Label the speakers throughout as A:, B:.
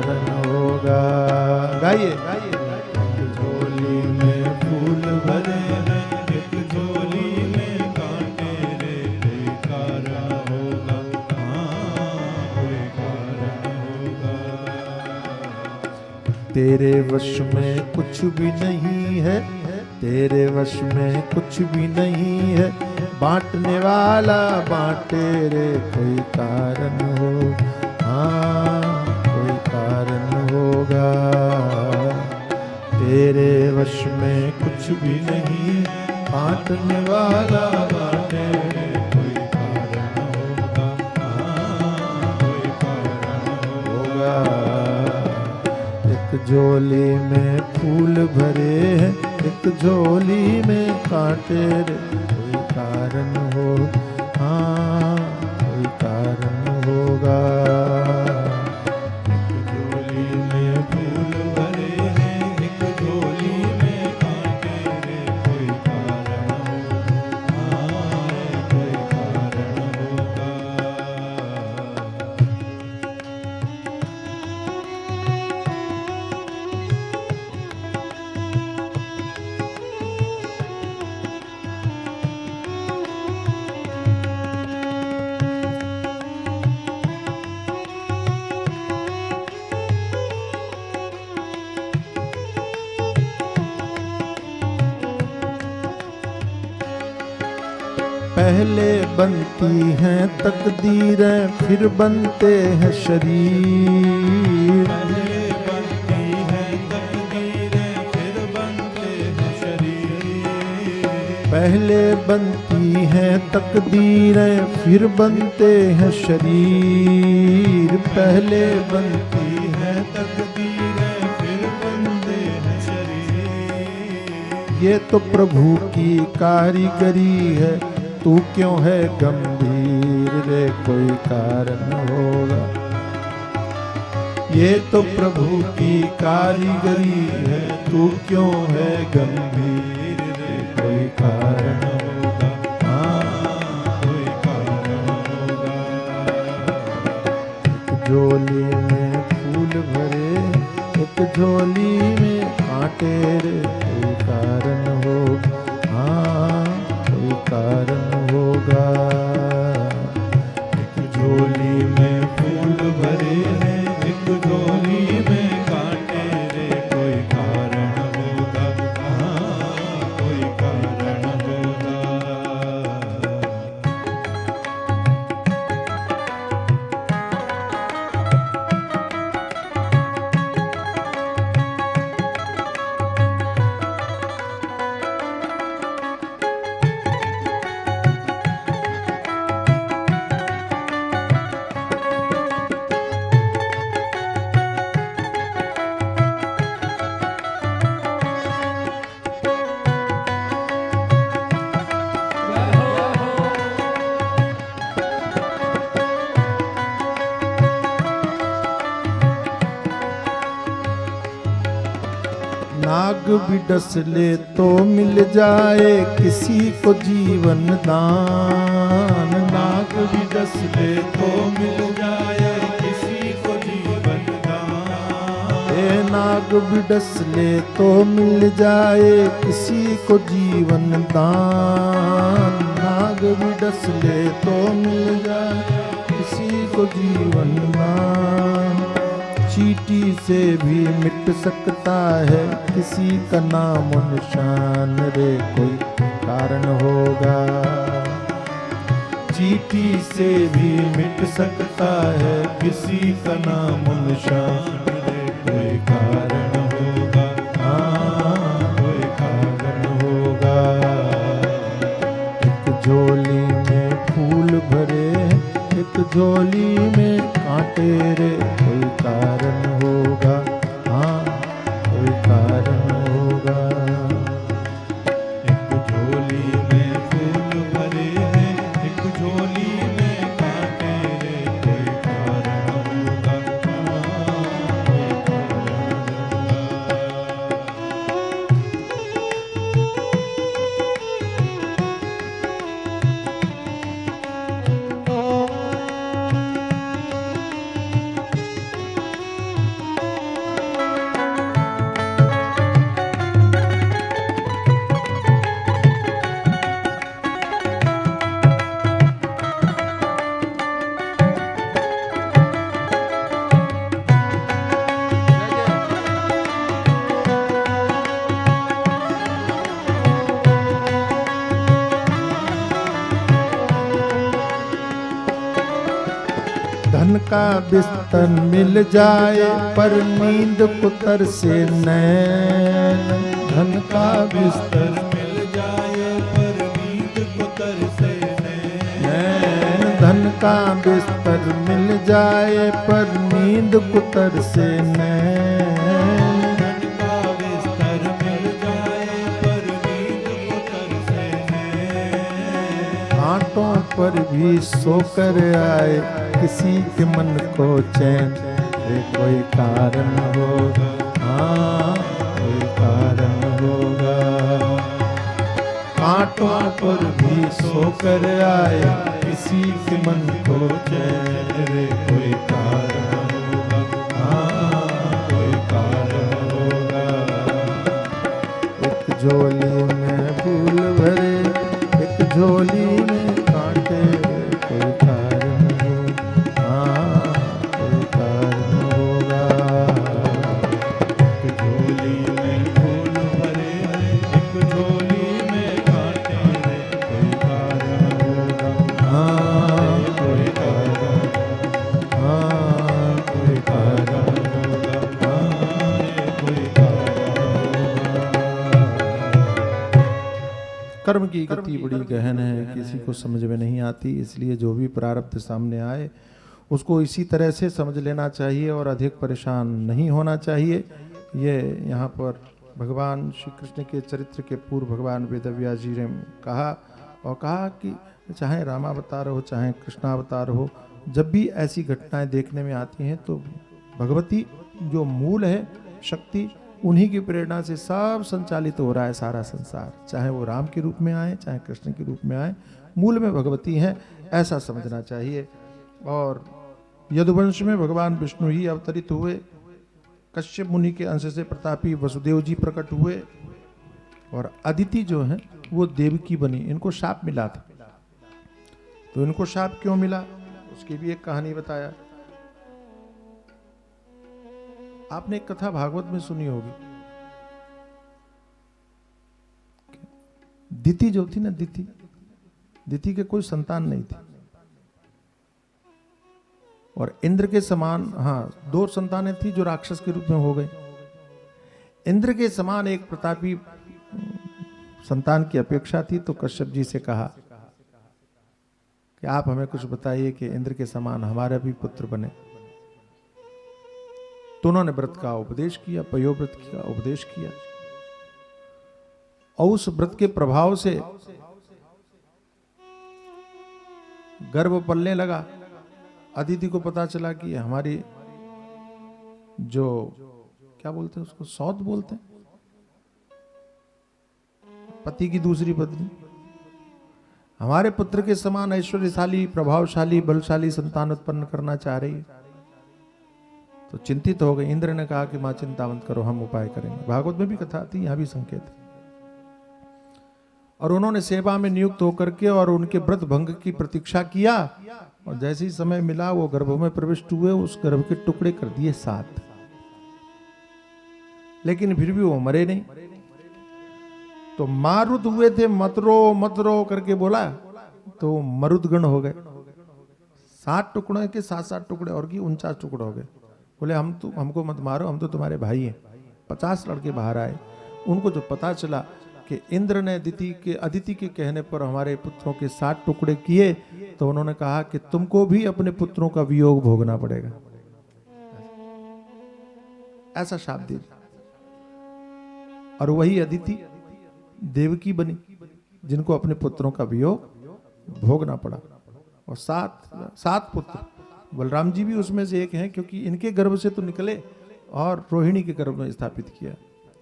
A: कारण होगा। गाइए झोली में फूल भरे हैं,
B: एक झोली में कांटे रे, कोई कारण होगा, हाँ कोई कारण होगा।
A: तेरे वश में कुछ भी नहीं है, तेरे वश में कुछ भी नहीं है, बांटने वाला बांटे रे, कोई कारण हो, हाँ कोई कारण होगा। तेरे वश में कुछ भी नहीं, बांटने वाला बांटे रे,
B: कोई कारण होगा, हाँ कोई कारण
A: होगा। एक झोली में फूल भरे हैं, एक झोली में कांटे रे, कोई कारण हो, हाँ कोई कारण होगा।
B: झोली में फूल भरे हैं, एक झोली में कांटे रे, कोई कारण होगा, हाँ कोई कारण होगा।
A: पहले बनती हैं तकदीरें, फिर बनते हैं शरीर।
B: पहले बनती है तकदीरें, फिर बनते हैं शरीर।
A: पहले बनती हैं तकदीरें, फिर बनते हैं शरीर। पहले बनती
B: है तकदीरें, फिर बनते हैं शरीर।
A: ये तो प्रभु की कारीगरी है, तू क्यों है गंभीर रे, कोई कारण होगा। ये तो प्रभु की कारीगरी है, तू क्यों है गंभीर रे, कोई कारण
B: होगा, हाँ कोई कारण होगा।
A: एक झोली में फूल भरे, एक झोली में कांटे रे, कोई कारण हो, हाँ कोई कारण होगा।
B: एक झोली में फूल भरे हैं, एक झोली में कांटे रे, कोई कारण होगा, हाँ कोई कारण होगा।
A: नाग भी डस ले तो मिल जाए किसी को जीवन दान।
B: नाग भी डस ले तो मिल जाए किसी को जीवन दान।
A: ए नाग भी डस ले तो मिल जाए किसी को जीवन दान। नाग भी डस ले तो मिल जाए किसी को जीवन दान। चींटी से भी मिट सकता है किसी का नाम निशान रे, कोई कारण होगा। चींटी से भी मिट सकता है किसी का नाम निशान रे, कोई कारण होगा, हाँ कोई कारण होगा। एक झोली में फूल भरे, एक झोली में कांटे रे, कोई कारण होगा, हाँ कोई कारण होगा।
B: एक झोली में फूल भरे हैं, एक झोली में कांटे रे, कोई कारण होगा, हाँ कोई कारण होगा।
A: का बिस्तर मिल जाए पर नींद कुतर से नैन, धन का बिस्तर
B: मिल जाए पर नींद कुतर से
A: नैन, धन का बिस्तर मिल जाए पर नींद कुतर से नैन,
B: धन का बिस्तर मिल जाए पर नींद कुतर से
A: घाटों पर भी सोकर आए किसी के मन को चैन, रे कोई कारण होगा, हाँ कोई कारण होगा। घाटों पर भी सोकर आए किसी के मन को चैन, रे कोई कारण होगा, हाँ कोई कारण होगा। एक झोली में फूल भरे, एक झोली में कांटे, कोई कारण होगा, हाँ कोई कारण होगा।
B: एक झोली में फूल भरे एक झोली में कांटे रे कोई कारण होगा,
A: हाँ
B: कोई कारण
A: हाँ
B: कोई कारण होगा, कोई कारण होगा।
A: कर्म की गति बड़ी गहन है, किसी को समझ में नहीं आती, इसलिए जो भी प्रारब्ध सामने आए उसको इसी तरह से समझ लेना चाहिए और अधिक परेशान नहीं होना चाहिए। ये यहाँ पर भगवान श्री कृष्ण के चरित्र के पूर्व भगवान वेदव्यास जी ने कहा, और कहा कि चाहे रामावतार हो चाहे कृष्णावतार हो, जब भी ऐसी घटनाएं देखने में आती हैं तो भगवती जो मूल है शक्ति, उन्हीं की प्रेरणा से सब संचालित हो रहा है सारा संसार, चाहे वो राम के रूप में आए चाहे कृष्ण के रूप में आए, मूल में भगवती हैं, ऐसा समझना चाहिए। और यदुवंश में भगवान विष्णु ही अवतरित हुए, कश्यप मुनि के अंश से प्रतापी वसुदेव जी प्रकट हुए, और अदिति जो है वो देवकी बनी। इनको शाप मिला था, तो इनको शाप क्यों मिला उसकी भी एक कहानी बताया। आपने एक कथा भागवत में सुनी होगी, दिति जो थी ना, दिति के कोई संतान नहीं थी, और इंद्र के समान, हाँ 2 संतानें थी जो राक्षस के रूप में हो गए। इंद्र के समान एक प्रतापी संतान की अपेक्षा थी, तो कश्यप जी से कहा कि आप हमें कुछ बताइए कि इंद्र के समान हमारे भी पुत्र बने। तो उन्होंने व्रत का उपदेश किया, पयोव्रत का उपदेश किया, और उस व्रत के प्रभाव से गर्भ पलने लगा। अदिति को पता चला कि हमारी जो क्या बोलते हैं उसको, सौत बोलते हैं, पति की दूसरी पत्नी हमारे पुत्र के समान ऐश्वर्यशाली, प्रभावशाली, बलशाली संतान उत्पन्न करना चाह रही है। तो चिंतित हो गए। इंद्र ने कहा कि मां चिंता मत करो, हम उपाय करेंगे। भागवत में भी कथा आती, यहां भी संकेत है। और उन्होंने सेवा में नियुक्त होकर के और उनके व्रत भंग की प्रतीक्षा किया, और जैसे ही समय मिला वो गर्भ में प्रविष्ट हुए, उस गर्भ के टुकड़े कर दिए 7, लेकिन फिर भी वो मरे नहीं। तो मारुत हुए थे, मत रो करके बोला, तो मरुदगण हो गए। 7 टुकड़े के 7 टुकड़े और की 49 टुकड़े हो गए। बोले हमको मत मारो, हम तो तुम्हारे भाई हैं। 50 लड़के बाहर आए। उनको जो पता चला कि इंद्र ने अदिति के कहने पर हमारे पुत्रों के 7 टुकड़े किए, तो उन्होंने कहा कि तुमको भी अपने पुत्रों का वियोग भोगना पड़ेगा, ऐसा शाप दे। और वही अदिति देवकी बनी, जिनको अपने पुत्रों का वियोग भोगना पड़ा। और 7 पुत्र, बलराम जी भी उसमें से एक हैं, क्योंकि इनके गर्भ से तो निकले और रोहिणी के गर्भ में स्थापित किया।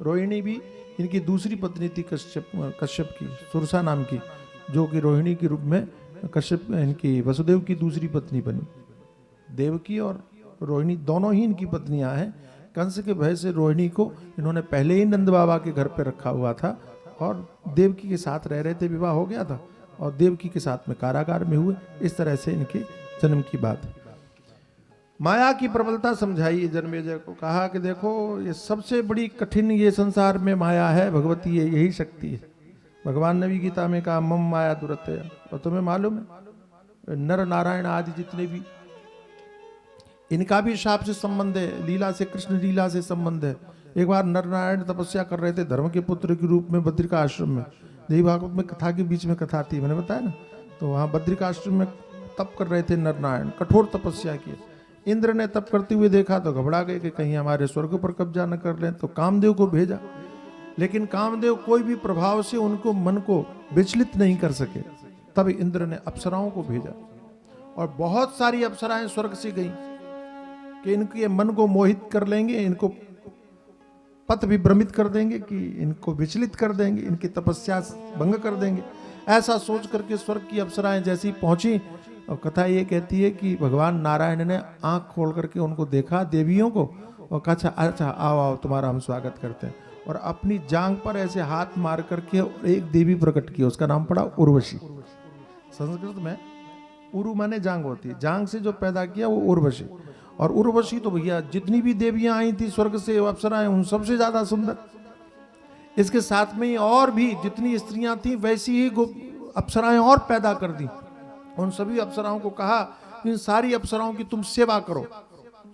A: रोहिणी भी इनकी दूसरी पत्नी थी कश्यप की, सुरसा नाम की, जो कि रोहिणी के रूप में कश्यप इनकी वसुदेव की दूसरी पत्नी बनी। देवकी और रोहिणी दोनों ही इनकी पत्नियां हैं। कंस के भय से रोहिणी को इन्होंने पहले ही नंद बाबा के घर पर रखा हुआ था, और देवकी के साथ रह रहे थे, विवाह हो गया था, और देवकी के साथ में कारागार में हुए। इस तरह से इनके जन्म की बात है। माया की प्रबलता समझाई जन्मेजय को, कहा कि देखो ये सबसे बड़ी कठिन ये संसार में माया है, भगवती है, यही शक्ति है। भगवान ने भी गीता में कहा मम माया दुरत्य। और तुम्हें मालूम है नर नारायण आदि जितने भी इनका भी शाप से संबंध है, लीला से, कृष्ण लीला से संबंध है। एक बार नर नारायण तपस्या कर रहे थे धर्म के पुत्र के रूप में बद्रिका आश्रम में। देवी भागवत में कथा के बीच में कथा थी, मैंने बताया ना। तो वहाँ बद्रिका आश्रम में तप कर रहे थे नर नारायण, कठोर तपस्या की। इंद्र ने तप करते हुए देखा तो घबरा गए कि कहीं हमारे स्वर्ग पर कब्जा न कर लें, तो कामदेव को भेजा। लेकिन कामदेव कोई भी प्रभाव से उनको मन को विचलित नहीं कर सके। तब इंद्र ने अप्सराओं को भेजा और बहुत सारी अप्सराएं स्वर्ग से गईं कि इनके मन को मोहित कर लेंगे, इनको पथ विभ्रमित कर देंगे, कि इनको विचलित कर देंगे, इनकी तपस्या भंग कर देंगे। ऐसा सोच करके स्वर्ग की अप्सराएं जैसी पहुंची, और कथा ये कहती है कि भगवान नारायण ने आंख खोल करके उनको देखा, देवियों को, और कहा अच्छा अच्छा आओ आओ तुम्हारा हम स्वागत करते हैं। और अपनी जांग पर ऐसे हाथ मार करके एक देवी प्रकट की, उसका नाम पड़ा उर्वशी। संस्कृत में उरु माने जांग होती है, जांग से जो पैदा किया वो उर्वशी। और उर्वशी तो भैया जितनी भी देवियां आई थी स्वर्ग से, अप्सराएं, उन सबसे ज्यादा सुंदर। इसके साथ में ही और भी जितनी स्त्रियां थी वैसी ही अप्सराएं और पैदा कर दी। उन सभी अप्सराओं को कहा इन सारी अप्सराओं की तुम सेवा करो,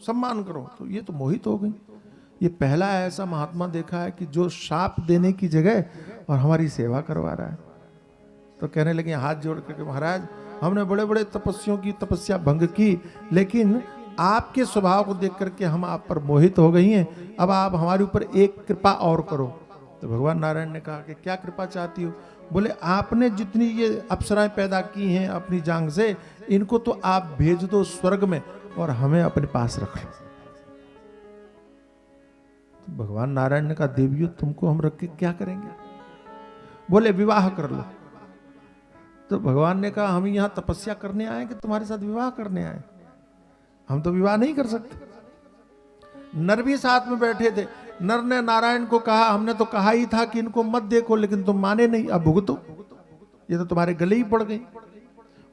A: सम्मान करो। तो ये तो मोहित हो गई। ये पहला ऐसा महात्मा देखा है कि जो शाप देने की जगह और हमारी सेवा करवा रहा है। तो कहने लगे हाथ जोड़ करके, महाराज हमने बड़े बड़े तपस्वियों की तपस्या भंग की, लेकिन आपके स्वभाव को देख करके हम आप पर मोहित हो गई हैं। अब आप हमारे ऊपर एक कृपा और करो। तो भगवान नारायण ने कहा कि क्या कृपा चाहती हो? बोले आपने जितनी ये अप्सराएं पैदा की हैं अपनी जांग से, इनको तो आप भेज दो स्वर्ग में और हमें अपने पास रख लो। तो भगवान नारायण ने कहा देवियों तुमको हम रख के क्या करेंगे? बोले विवाह कर लो। तो भगवान ने कहा हम यहां तपस्या करने आए कि तुम्हारे साथ विवाह करने आए? हम तो विवाह नहीं कर सकते। नर भी साथ में बैठे थे। नर ने नारायण को कहा हमने तो कहा ही था कि इनको मत देखो, लेकिन तुम माने नहीं, अब भुगतो, ये तो तुम्हारे गले ही पड़ गई।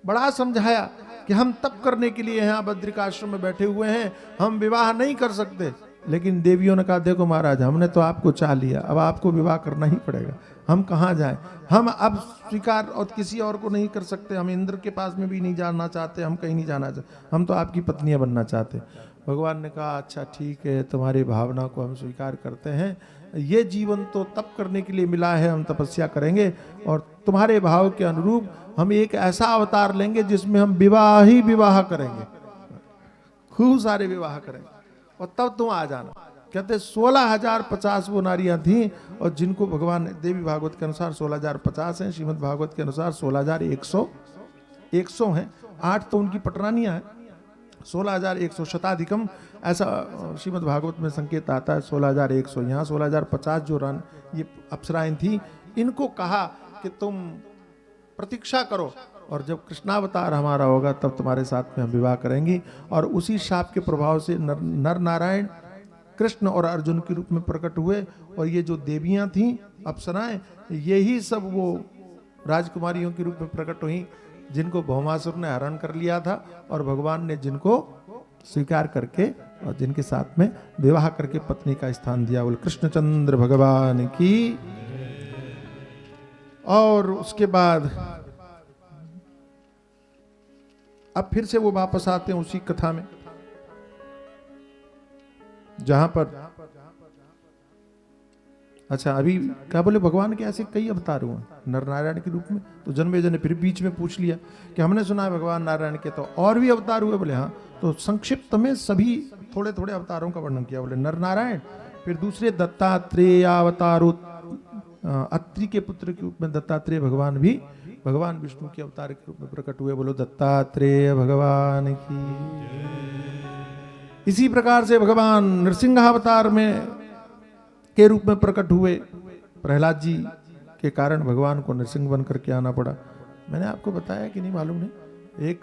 A: बड़ा समझाया कि हम तप करने के लिए यहाँ बद्रिका आश्रम में बैठे हुए हैं, हम विवाह नहीं कर सकते। लेकिन देवियों ने कहा देखो महाराज हमने तो आपको चाह लिया, अब आपको विवाह करना ही पड़ेगा। हम कहाँ जाएं? हम अब स्वीकार और किसी और को नहीं कर सकते। हम इंद्र के पास में भी नहीं जाना चाहते, हम कहीं नहीं जाना चाहते, हम तो आपकी पत्नियां बनना चाहते। भगवान ने कहा अच्छा ठीक है, तुम्हारी भावना को हम स्वीकार करते हैं। ये जीवन तो तप करने के लिए मिला है, हम तपस्या करेंगे और तुम्हारे भाव के अनुरूप हम एक ऐसा अवतार लेंगे जिसमें हम विवाह ही विवाह करेंगे, खूब सारे विवाह करेंगे और तब तुम आ जाना। कहते 16,050 वो नारियां थीं और जिनको भगवान देवी भागवत के अनुसार 16,050 हैं, श्रीमद् भागवत के अनुसार 16,100 हैं। 8 तो उनकी पटरानियां हैं, 16,100 शताधिकम ऐसा श्रीमद् भागवत में संकेत आता है। 16,100 यहाँ 16,050 जो ये अप्सराएं थी, इनको कहा कि तुम प्रतीक्षा करो और जब कृष्णावतार हमारा होगा तब तुम्हारे साथ में हम विवाह करेंगी। और उसी शाप के प्रभाव से नर नारायण कृष्ण और अर्जुन के रूप में प्रकट हुए। और ये जो देवियां थीं अप्सराएं, यही सब वो राजकुमारियों के रूप में प्रकट हुई जिनको भौमासुर ने हरण कर लिया था और भगवान ने जिनको स्वीकार करके और जिनके साथ में विवाह करके पत्नी का स्थान दिया। बोले कृष्णचंद्र भगवान की। और उसके बाद अब फिर से वो वापस आते हैं उसी कथा में जहां पर अच्छा अभी क्या बोले भगवान के ऐसे कई अवतार हुए नर नारायण के रूप में। तो जन्मेजय ने फिर बीच में पूछ लिया कि हमने सुना है भगवान नारायण के तो और भी अवतार हुए। बोले हाँ। तो संक्षिप्त में सभी थोड़े थोड़े अवतारों का वर्णन किया। बोले नर नारायण, फिर दूसरे दत्तात्रेय अवतार, अत्रि के पुत्र के रूप में दत्तात्रेय भगवान भी भगवान विष्णु के अवतार के रूप में प्रकट हुए। बोलो दत्तात्रेय भगवान की। इसी प्रकार से भगवान नृसिंहावतार में के रूप में प्रकट हुए। प्रहलाद जी के कारण भगवान को नृसिंह बन करके आना पड़ा। मैंने आपको बताया कि नहीं मालूम नहीं, एक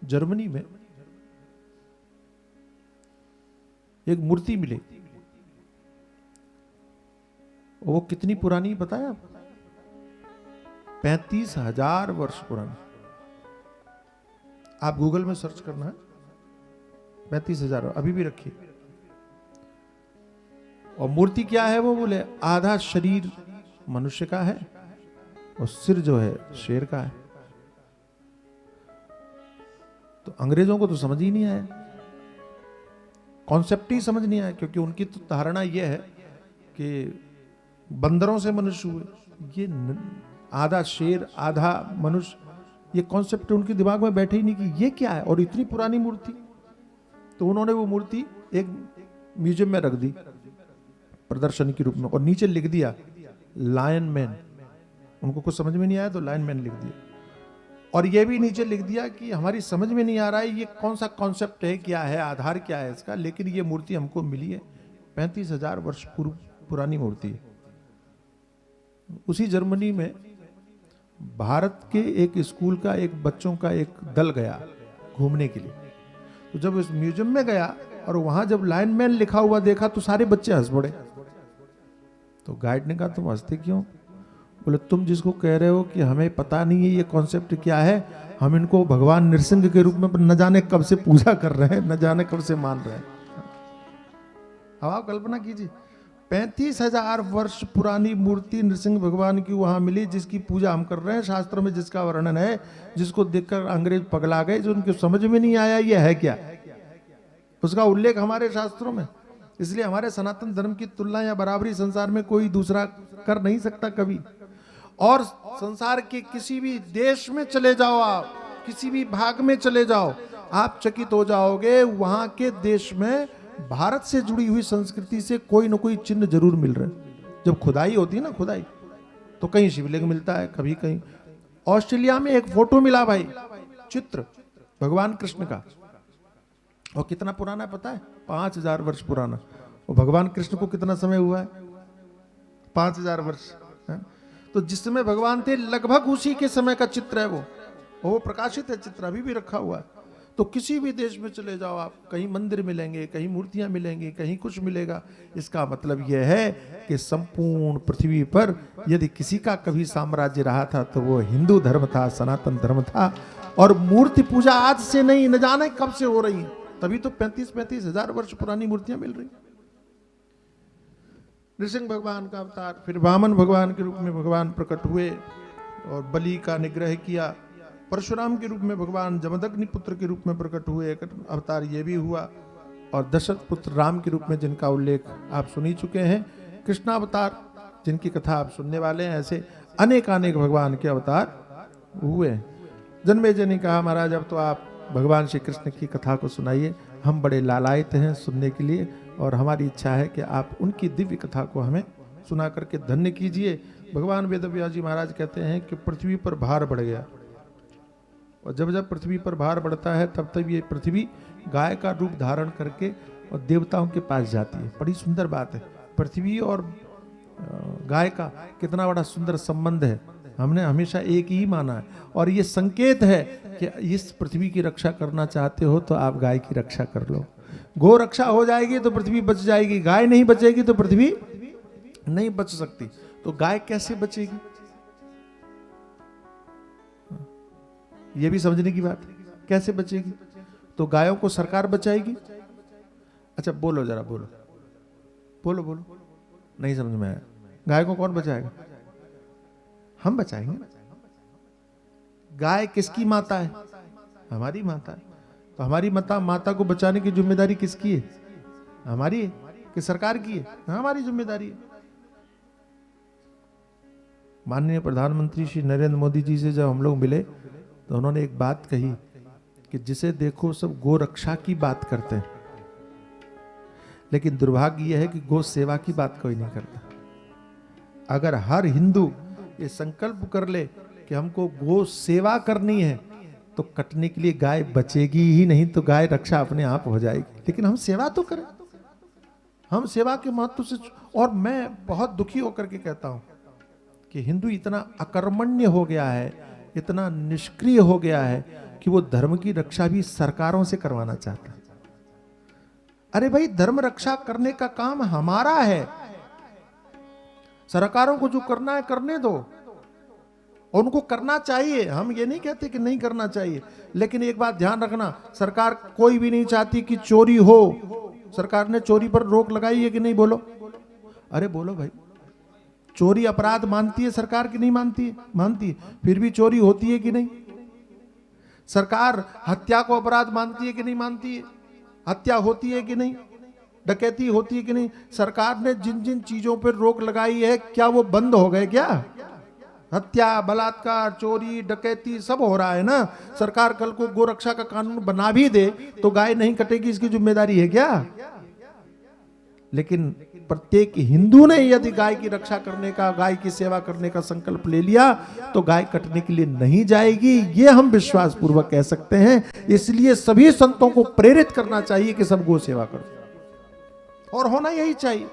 A: जर्मनी में एक मूर्ति मिली। वो कितनी पुरानी बताया आपको? 35,000 वर्ष पुरानी। आप गूगल में सर्च करना है, 35,000 अभी भी रखी। और मूर्ति क्या है वो? बोले आधा शरीर मनुष्य का है और सिर जो है शेर का है। तो अंग्रेजों को तो समझ ही नहीं आया। कॉन्सेप्ट ही समझ नहीं आया, क्योंकि उनकी तो धारणा यह है कि बंदरों से मनुष्य हुए, ये आधा शेर आधा मनुष्य, ये कॉन्सेप्ट उनके दिमाग में बैठे ही नहीं कि ये क्या है, और इतनी पुरानी मूर्ति। तो उन्होंने वो मूर्ति एक म्यूजियम में रख दी प्रदर्शनी के रूप में, और नीचे लिख दिया लायन मैन। उनको कुछ समझ में नहीं आया तो लायन मैन लिख दिया, और ये भी नीचे लिख दिया कि हमारी समझ में नहीं आ रहा है ये कौन सा कॉन्सेप्ट है, क्या है, आधार क्या है इसका, लेकिन ये मूर्ति हमको मिली है, 35,000 वर्ष पुरानी मूर्ति है। उसी जर्मनी में भारत के एक स्कूल का एक बच्चों का एक दल गया घूमने के लिए। तो जब उस म्यूजियम में गया और वहां जब लायन मैन लिखा हुआ देखा तो सारे बच्चे हंस पड़े। तो गाइड ने कहा तुम हंसते क्यों? बोले तुम जिसको कह रहे हो कि हमें पता नहीं है ये कॉन्सेप्ट क्या है, हम इनको भगवान नृसिंह के रूप में न जाने कब से पूजा कर रहे हैं, न जाने कब से मान रहे हैं। अब आप कल्पना कीजिए 35,000 वर्ष पुरानी मूर्ति नृसिंह भगवान की वहां मिली, जिसकी पूजा हम कर रहे हैं, शास्त्रों में जिसका वर्णन है, जिसको देखकर अंग्रेज पगला गए, जो उनके समझ में नहीं आया ये है क्या, उसका उल्लेख हमारे शास्त्रों में। इसलिए हमारे सनातन धर्म की तुलना या बराबरी संसार में कोई दूसरा कर नहीं सकता कभी। और संसार के किसी भी देश में चले जाओ, आप किसी भी भाग में चले जाओ, आप चकित हो जाओगे वहां के देश में भारत से जुड़ी हुई संस्कृति से कोई ना कोई चिन्ह जरूर मिल रहे हैं। जब खुदाई होती है ना, खुदाई, तो कहीं शिवलिंग मिलता है, कभी कहीं। ऑस्ट्रेलिया में एक फोटो मिला भाई, चित्र भगवान कृष्ण का, और कितना पुराना है पता है? 5,000 वर्ष पुराना। और भगवान कृष्ण को कितना समय हुआ है? 5,000 वर्ष है? तो जिस समय भगवान थे लगभग उसी के समय का चित्र है वो प्रकाशित है, चित्र अभी भी रखा हुआ है। तो किसी भी देश में चले जाओ आप, कहीं मंदिर मिलेंगे, कहीं मूर्तियां मिलेंगी, कहीं कुछ मिलेगा। इसका मतलब यह है कि संपूर्ण पृथ्वी पर यदि किसी का कभी साम्राज्य रहा था तो वो हिंदू धर्म था, सनातन धर्म था। और मूर्ति पूजा आज से नहीं, न जाने कब से हो रही है, तभी तो 35,000 वर्ष पुरानी मूर्तियां मिल रही। नृसिंह भगवान का अवतार, फिर वामन भगवान के रूप में भगवान प्रकट हुए और बलि का निग्रह किया। परशुराम के रूप में भगवान जमदग्नि पुत्र के रूप में प्रकट हुए, एक अवतार ये भी हुआ। और दशरथ पुत्र राम के रूप में जिनका उल्लेख आप सुन ही चुके हैं, कृष्णावतार जिनकी कथा आप सुनने वाले हैं, ऐसे अनेक भगवान के अवतार हुए। जन्मेजय ने कहा महाराज अब तो आप भगवान श्री कृष्ण की कथा को सुनाइए, हम बड़े लालायित हैं सुनने के लिए, और हमारी इच्छा है कि आप उनकी दिव्य कथा को हमें सुना करके धन्य कीजिए। भगवान वेदव्यास जी महाराज कहते हैं कि पृथ्वी पर भार बढ़ गया, और जब जब पृथ्वी पर भार बढ़ता है तब तब ये पृथ्वी गाय का रूप धारण करके और देवताओं के पास जाती है। बड़ी सुंदर बात है, पृथ्वी और गाय का कितना बड़ा सुंदर संबंध है, हमने हमेशा एक ही माना है। और ये संकेत है कि इस पृथ्वी की रक्षा करना चाहते हो तो आप गाय की रक्षा कर लो। गो रक्षा हो जाएगी तो पृथ्वी बच जाएगी, गाय नहीं बचेगी तो पृथ्वी नहीं बच सकती। तो गाय कैसे बचेगी, ये भी समझने की बात है, कैसे बचेगी? तो गायों को सरकार बचाएगी? अच्छा बोलो जरा, बोलो बोलो बोलो, नहीं समझ में आया। गाय को कौन बचाएगा? हम बचाएंगे। गाय किसकी माता है? हमारी माता है। तो हमारी माता को बचाने की जिम्मेदारी किसकी है? हमारी है कि सरकार की है? हमारी जिम्मेदारी है। माननीय प्रधानमंत्री श्री नरेंद्र मोदी जी से जब हम लोग मिले तो उन्होंने एक बात कही कि जिसे देखो सब गो रक्षा की बात करते हैं, लेकिन दुर्भाग्य यह है कि गो सेवा की बात कोई नहीं करता। अगर हर हिंदू ये संकल्प कर ले कि हमको गो सेवा करनी है तो कटने के लिए गाय बचेगी ही नहीं, तो गाय रक्षा अपने आप हो जाएगी। लेकिन हम सेवा तो करें, हम सेवा के महत्व से। और मैं बहुत दुखी होकर के कहता हूं कि हिंदू इतना अकर्मण्य हो गया है, इतना निष्क्रिय हो गया है कि वो धर्म की रक्षा भी सरकारों से करवाना चाहता है। अरे भाई, धर्म रक्षा करने का काम हमारा है, सरकारों को जो करना है करने दो, और उनको करना चाहिए। हम ये नहीं कहते कि नहीं करना चाहिए, लेकिन एक बात ध्यान रखना, सरकार कोई भी नहीं चाहती कि चोरी हो। सरकार ने चोरी पर रोक लगाई है कि नहीं? बोलो, अरे बोलो भाई। चोरी अपराध मानती है सरकार की? नहीं मानती है? मानती है। फिर भी चोरी होती है कि नहीं? सरकार हत्या को अपराध मानती है कि नहीं मानती है? हत्या होती है कि नहीं? डकैती होती है कि नहीं? सरकार ने जिन जिन चीजों पर रोक लगाई है, क्या वो बंद हो गए क्या? हत्या, बलात्कार, चोरी, डकैती सब हो रहा है ना। सरकार कल को गोरक्षा का कानून बना भी दे तो गाय नहीं कटेगी, इसकी जिम्मेदारी है क्या? लेकिन प्रत्येक हिंदू ने यदि गाय की रक्षा करने का, गाय की सेवा करने का संकल्प ले लिया तो गाय कटने के लिए नहीं जाएगी, ये हम विश्वास पूर्वक कह सकते हैं। इसलिए सभी संतों को प्रेरित करना चाहिए कि सब गो सेवा करो, और होना यही चाहिए।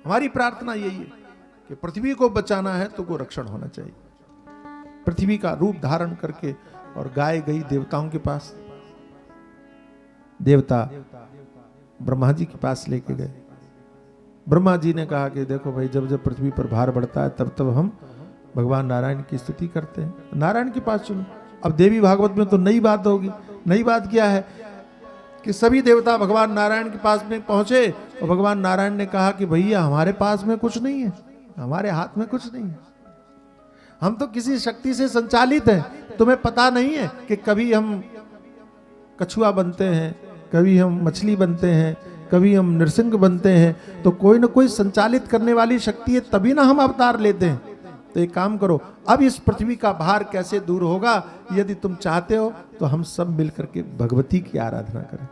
A: हमारी प्रार्थना यही है कि पृथ्वी को बचाना है तो गो रक्षण होना चाहिए। पृथ्वी का रूप धारण करके, और गाय गई देवताओं के पास, देवता ब्रह्मा जी के पास लेके गए। ब्रह्मा जी ने कहा कि देखो भाई, जब जब पृथ्वी पर भार बढ़ता है तब तब हम भगवान नारायण की स्तुति करते हैं, नारायण के पास चलो। अब देवी भागवत में तो नई बात होगी। नई बात क्या है कि सभी देवता भगवान नारायण के पास में पहुंचे और भगवान नारायण ने कहा कि भैया हमारे पास में कुछ नहीं है, हमारे हाथ में कुछ नहीं है, हम तो किसी शक्ति से संचालित हैं। तुम्हें पता नहीं है कि कभी हम कछुआ बनते हैं, कभी हम मछली बनते हैं, कभी हम नृसिंह बनते हैं, तो कोई ना कोई संचालित करने वाली शक्ति है, तभी ना हम अवतार लेते हैं। तो एक काम करो, अब इस पृथ्वी का भार कैसे दूर होगा? यदि तुम चाहते हो तो हम सब मिलकर के भगवती की आराधना करें।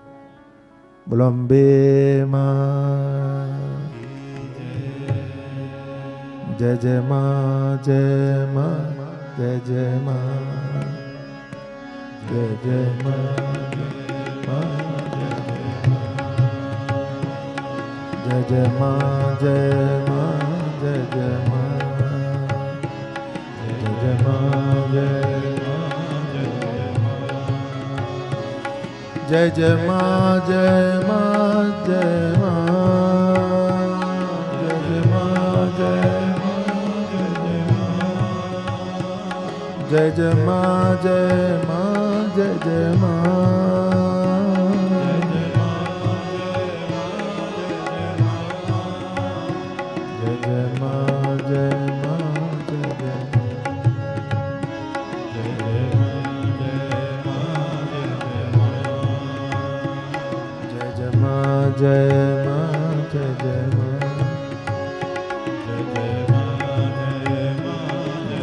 A: बोलो अम्बे मां, जय जय मां, जय मां, जय जय मां, जय जय मां, जय जय मां, जय मां, जय जय मां, जय जय मां, जय जय मां, जय मां, जय मां, जय मां, जय जय मां, जय मां, जय जय मां, जय मां, जय जय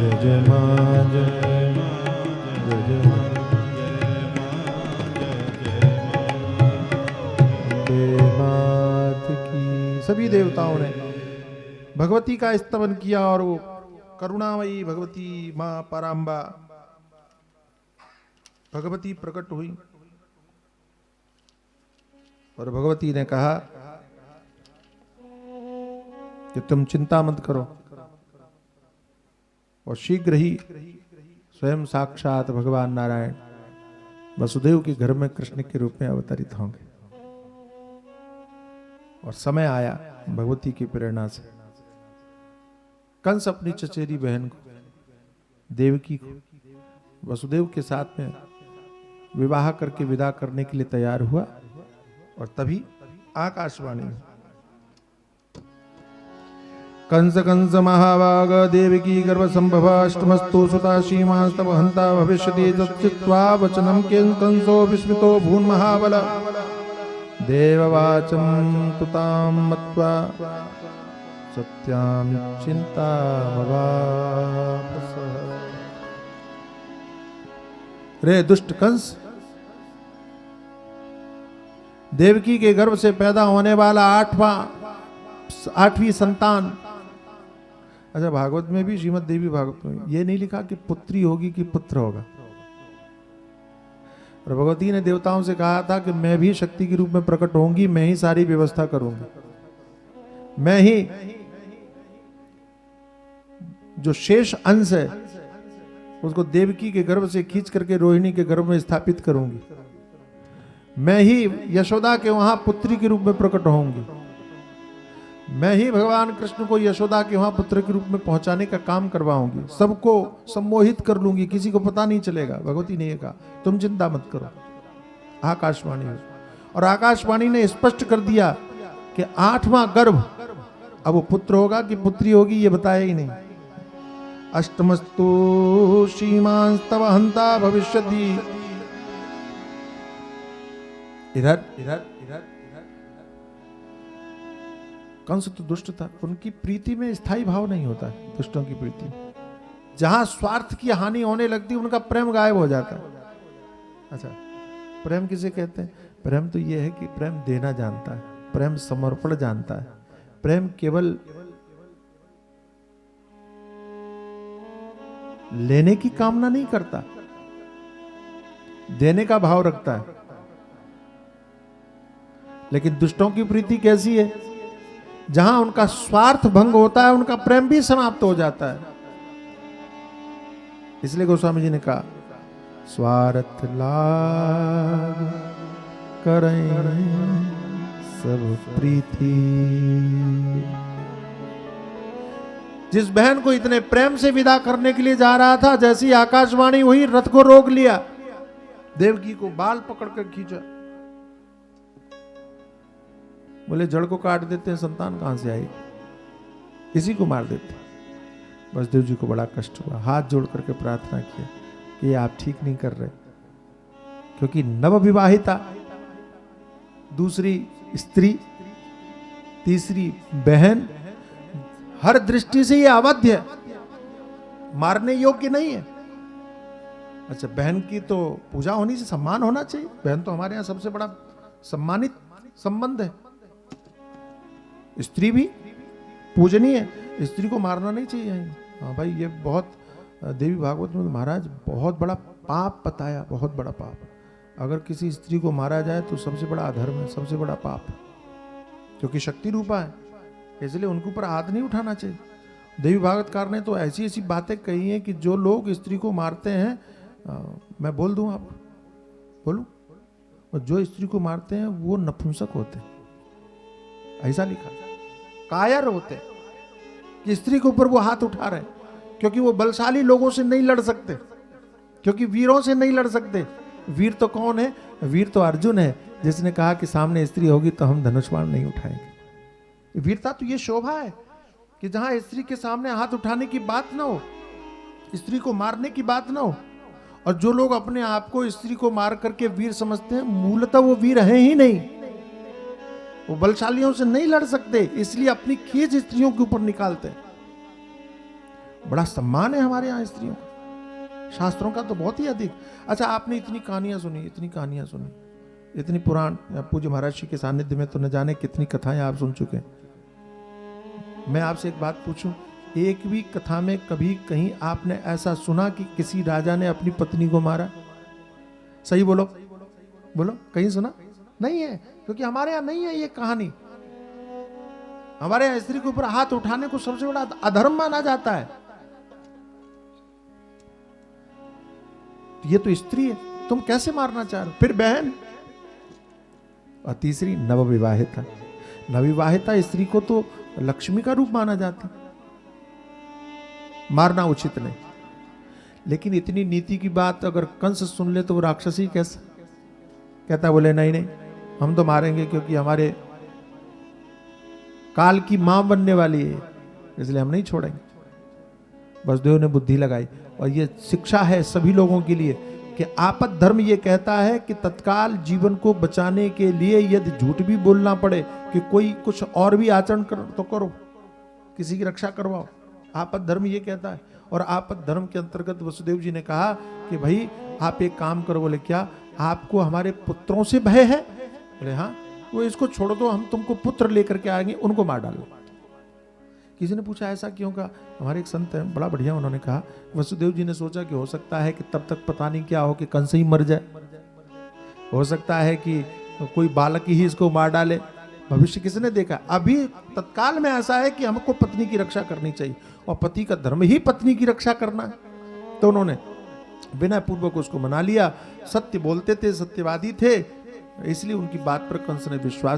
A: मां, जय जय मां, जय मात की। सभी देवताओं ने भगवती का स्तवन किया और वो करुणामयी भगवती मां पराम्बा भगवती प्रकट हुई और भगवती ने कहा कि तुम चिंता मत करो, और शीघ्र ही स्वयं साक्षात भगवान नारायण वसुदेव के घर में कृष्ण के रूप में अवतरित होंगे। और समय आया भगवती की प्रेरणा से, कंस अपनी चचेरी बहन को, देवकी को वसुदेव के साथ में विवाह करके विदा करने के लिए तैयार हुआ। और तभी आकाशवाणी, कंस कंस महाभाग देवकी गर्भ संभव अष्टमस्तु सुता सीमास्तव हंता भविष्यति तच्चित्वा वचनम केन कंसो विस्मितो भून् महाबल देववाचं तुतां मत्वा सत्यां चिंता भवापस। रे दुष्ट कंस, देवकी के गर्भ से पैदा होने वाला आठवीं संतान। अच्छा, भागवत में भी, श्रीमद देवी भागवत में ये नहीं लिखा कि पुत्री होगी कि पुत्र होगा। और भगवती ने देवताओं से कहा था कि मैं भी शक्ति के रूप में प्रकट होंगी, मैं ही सारी व्यवस्था करूंगी, मैं ही जो शेष अंश है उसको देवकी के गर्भ से खींच करके रोहिणी के गर्भ में स्थापित करूंगी, मैं ही यशोदा के वहां पुत्री के रूप में प्रकट होंगी, मैं ही भगवान कृष्ण को यशोदा के वहां पुत्र के रूप में पहुंचाने का काम करवाऊंगी, सबको सम्मोहित कर लूंगी, किसी को पता नहीं चलेगा। भगवती ने कहा तुम चिंता मत करो। आकाशवाणी हुई और आकाशवाणी ने स्पष्ट कर दिया कि 8वां गर्भ अब वो पुत्र होगा कि पुत्री होगी ये बताया ही नहीं। अष्टमस्तु सीमांस्तव हंता भविष्यति इधर इधर इधर कंस तो दुष्ट था, उनकी प्रीति में स्थायी भाव नहीं होता है, दुष्टों की प्रीति में। जहां स्वार्थ की हानि होने लगती उनका प्रेम गायब हो जाता है। अच्छा, प्रेम किसे कहते हैं? प्रेम तो यह है कि प्रेम देना जानता है, प्रेम समर्पण जानता है, प्रेम केवल लेने की कामना नहीं करता, देने का भाव रखता है। लेकिन दुष्टों की प्रीति कैसी है? जहां उनका स्वार्थ भंग होता है उनका प्रेम भी समाप्त हो जाता है। इसलिए गोस्वामी जी ने कहा, स्वार्थ लाग करें सब प्रीति। जिस बहन को इतने प्रेम से विदा करने के लिए जा रहा था, जैसी आकाशवाणी हुई रथ को रोक लिया, देवकी को बाल पकड़कर खींचा, बोले जड़ को काट देते हैं, संतान कहां से आई, इसी को मार देते। वसुदेव जी को बड़ा कष्ट हुआ, हाथ जोड़ करके प्रार्थना किया कि ये आप ठीक नहीं कर रहे, क्योंकि नवविवाहिता, दूसरी स्त्री, तीसरी बहन, हर दृष्टि से ये अवध्य है, मारने योग्य नहीं है। अच्छा, बहन की तो पूजा होनी से सम्मान होना चाहिए, बहन तो हमारे यहां सबसे बड़ा सम्मानित संबंध है। स्त्री भी पूजनीय है, स्त्री को मारना नहीं चाहिए। हाँ भाई, ये बहुत देवी भागवत में महाराज बहुत बड़ा पाप बताया, बहुत बड़ा पाप। अगर किसी स्त्री को मारा जाए तो सबसे बड़ा अधर्म है, सबसे बड़ा पाप, क्योंकि शक्ति रूपा है, इसलिए उनके ऊपर हाथ नहीं उठाना चाहिए। देवी भागवतकार ने तो ऐसी ऐसी बातें कही हैं कि जो लोग स्त्री को मारते हैं, मैं बोल दूं, आप बोलूं, और जो स्त्री को मारते हैं वो नपुंसक होते हैं, ऐसा लिखा, कायर होते हैं कि स्त्री के ऊपर वो हाथ उठा रहे हैं, क्योंकि वो बलशाली लोगों से नहीं लड़ सकते, क्योंकि वीरों से नहीं लड़ सकते। वीर तो कौन है? वीर तो अर्जुन है, जिसने कहा कि सामने स्त्री होगी तो हम धनुष बाण नहीं उठाएंगे। वीरता तो ये शोभा है कि जहां स्त्री के सामने हाथ उठाने की बात ना हो, स्त्री को मारने की बात ना हो। और जो लोग अपने आप को स्त्री को मार करके वीर समझते हैं, मूलतः वो वीर हैं ही नहीं, वो बलशालियों से नहीं लड़ सकते, इसलिए अपनी खींच स्त्रियों के ऊपर निकालते हैं। बड़ा सम्मान है हमारे यहाँ स्त्रियों का, शास्त्रों का तो बहुत ही अधिक। अच्छा, आपने इतनी कहानियां सुनी, इतनी कहानियां सुनी, इतनी पुराण, पूज्य महाराज जी के सानिध्य में तो न जाने कितनी कथाएं आप सुन चुके हैं। मैं आपसे एक बात पूछूं, एक भी कथा में कभी कहीं आपने ऐसा सुना कि किसी राजा ने अपनी पत्नी को मारा? सही बोलो, बोलो, कहीं सुना? नहीं है, क्योंकि हमारे यहाँ नहीं है ये कहानी। हमारे यहाँ स्त्री के ऊपर हाथ उठाने को सबसे बड़ा अधर्म माना जाता है। ये तो स्त्री है, तुम कैसे मारना चाह रहे हो? फिर बहन, और तीसरी नवविवाहिता। नवविवाहिता स्त्री को तो लक्ष्मी का रूप माना जाता, मारना उचित नहीं। लेकिन इतनी नीति की बात अगर कंस सुन ले तो वो राक्षसी कैसा कहता, बोले नहीं नहीं, हम तो मारेंगे, क्योंकि हमारे काल की मां बनने वाली है, इसलिए हम नहीं छोड़ेंगे। वसुदेव ने बुद्धि लगाई, और ये शिक्षा है सभी लोगों के लिए कि आपद धर्म ये कहता है कि तत्काल जीवन को बचाने के लिए यदि झूठ भी बोलना पड़े कि कोई कुछ और भी आचरण कर तो करो, किसी की रक्षा करवाओ, आपद धर्म ये कहता है। और आपद धर्म के अंतर्गत वसुदेव जी ने कहा कि भाई आप एक काम करो। बोले क्या? आपको हमारे पुत्रों से भय है? बोले हाँ। वो इसको छोड़ दो, हम तुमको पुत्र लेकर के आएंगे, उनको मार डालो। किसी ने पूछा ऐसा क्यों? का हमारे एक संत है बड़ा बढ़िया, उन्होंने कहा वसुदेव जी ने सोचा कि हो सकता है कि तब तक पता नहीं क्या हो कि कंस ही मर जाए, हो सकता है कि कोई बालक ही इसको मार डाले, भविष्य किसने देखा। अभी तत्काल में ऐसा है कि हमको पत्नी की रक्षा करनी चाहिए, और पति का धर्म ही पत्नी की रक्षा करना है। तो उन्होंने विनय पूर्वक उसको मना लिया। सत्य बोलते थे, सत्यवादी थे, इसलिए उनकी बात पर कंस ने विश्वास